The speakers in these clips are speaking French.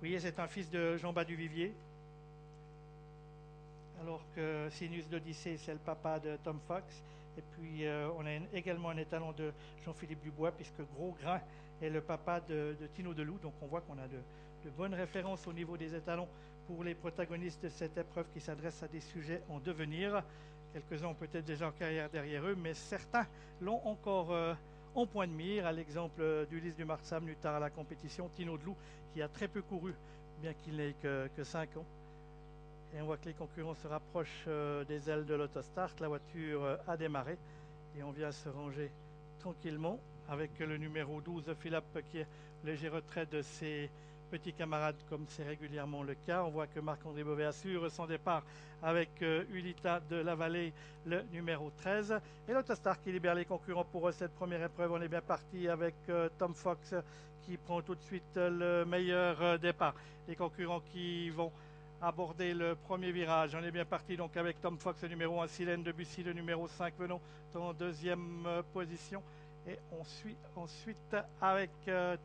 voyez, c'est un fils de Jean Baduvivier, alors que Sinus d'Odyssée, c'est le papa de Tom Fox. Et puis, on a également un étalon de Jean-Philippe Dubois, puisque Gros Grain est le papa de Tino Deloup. Donc, on voit qu'on a de bonnes références au niveau des étalons pour les protagonistes de cette épreuve qui s'adresse à des sujets en devenir. Quelques-uns ont peut-être déjà en carrière derrière eux, mais certains l'ont encore en point de mire, à l'exemple d'Ulysse Dumartsa, venu tard à la compétition, Tino Deloup, qui a très peu couru, bien qu'il n'ait que 5 ans. Et on voit que les concurrents se rapprochent des ailes de l'autostart. La voiture a démarré et on vient se ranger tranquillement avec le numéro 12, Philippe, qui est léger retrait de ses petits camarades, comme c'est régulièrement le cas. On voit que Marc-André Beauvais assure son départ avec Ulita de la Vallée, le numéro 13. Et l'autostart qui libère les concurrents pour cette première épreuve. On est bien parti avec Tom Fox qui prend tout de suite le meilleur départ. Les concurrents qui vont aborder le premier virage. On est bien parti donc avec Tom Fox, le numéro 1, Silène Debussy, le numéro 5, venons en deuxième position. Et on suit ensuite avec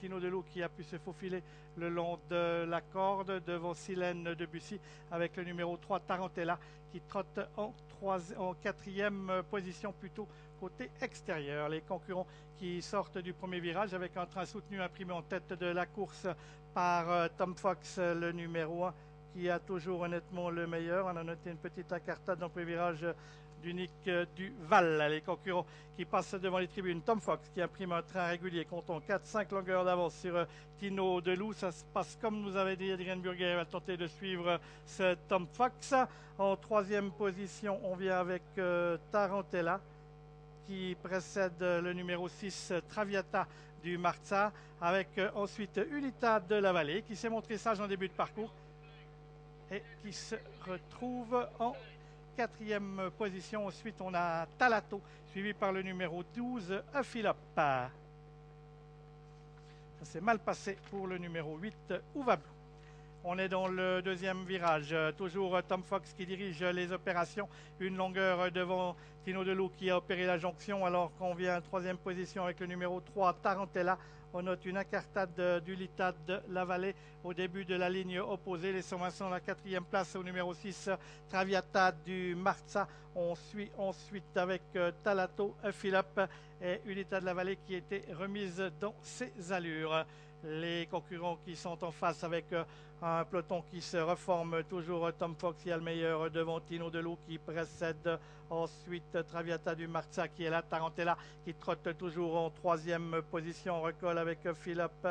Tino Deloup qui a pu se faufiler le long de la corde devant Silène Debussy avec le numéro 3, Tarantella, qui trotte en quatrième position plutôt côté extérieur. Les concurrents qui sortent du premier virage avec un train soutenu imprimé en tête de la course par Tom Fox, le numéro 1, qui a toujours honnêtement le meilleur. On a noté une petite incartade dans le virage d'Unique du Val. Les concurrents qui passent devant les tribunes. Tom Fox qui imprime un train régulier, comptant 4-5 longueurs d'avance sur Tino Deloup. Ça se passe comme nous avait dit Adrien Burguet. Va tenter de suivre ce Tom Fox. En troisième position, on vient avec Tarantella qui précède le numéro 6, Traviata du Marza, avec ensuite Ulita de la Vallée qui s'est montré sage en début de parcours et qui se retrouve en quatrième position. Ensuite, on a Talato, suivi par le numéro 12, Philippe. Ça s'est mal passé pour le numéro 8, Ouvablou. On est dans le deuxième virage. Toujours Tom Fox qui dirige les opérations. Une longueur devant Tino Deloup qui a opéré la jonction, alors qu'on vient en troisième position avec le numéro 3, Tarantella. On note une incartade d'Ulita de la Vallée au début de la ligne opposée. Les Saint-Vincent la quatrième place au numéro 6, Traviata du Marza. On suit ensuite avec Talato, Philippe et Ulita de la Vallée qui était remise dans ses allures. Les concurrents qui sont en face avec un peloton qui se reforme, toujours Tom Fox qui a le meilleur devant Tino Deloup qui précède ensuite Traviata du Marza qui est là, Tarantella qui trotte toujours en troisième position, on recolle avec Philippe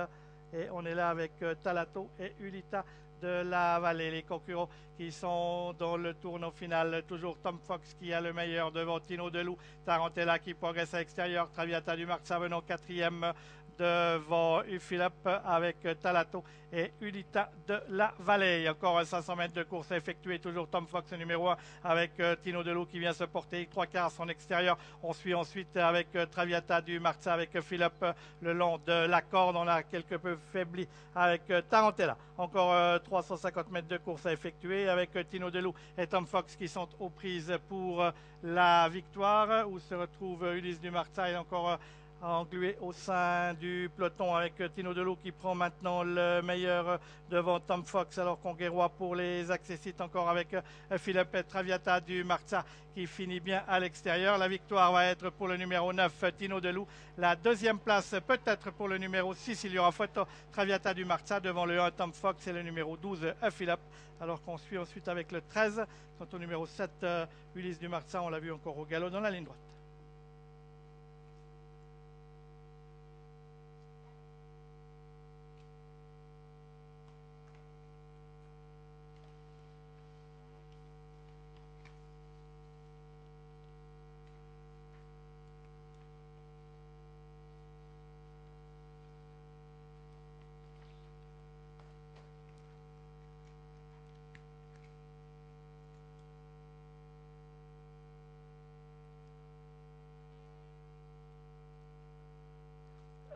et on est là avec Talato et Ulita de la Vallée. Les concurrents qui sont dans le tournant final, toujours Tom Fox qui a le meilleur devant Tino Deloup, Tarantella qui progresse à l'extérieur, Traviata du Marza venant quatrième devant Philippe avec Talato et Ulita de la Vallée. Encore 500 mètres de course à effectuer, toujours Tom Fox numéro 1 avec Tino Deloup qui vient se porter 3/4 son extérieur. On suit ensuite avec Traviata du Marza avec Philippe le long de la corde. On a quelque peu faibli avec Tarantella. Encore 350 mètres de course à effectuer avec Tino Deloup et Tom Fox qui sont aux prises pour la victoire, où se retrouve Ulysse Dumartsa et encore englué au sein du peloton avec Tino Deloup qui prend maintenant le meilleur devant Tom Fox, alors qu'on guerroie pour les accessites encore avec Philippe Traviata du Marza qui finit bien à l'extérieur. La victoire va être pour le numéro 9 Tino Deloup, la deuxième place peut-être pour le numéro 6, il y aura photo Traviata du Marza devant le 1 Tom Fox et le numéro 12 Philippe, alors qu'on suit ensuite avec le 13. Quant au numéro 7 Ulysse Dumartsa, on l'a vu encore au galop dans la ligne droite.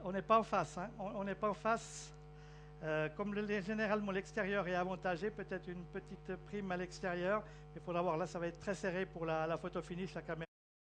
On n'est pas en face, hein. On n'est pas en face. Comme généralement l'extérieur est avantagé, peut-être une petite prime à l'extérieur. Il faudra voir, là ça va être très serré pour la photo finish, la caméra.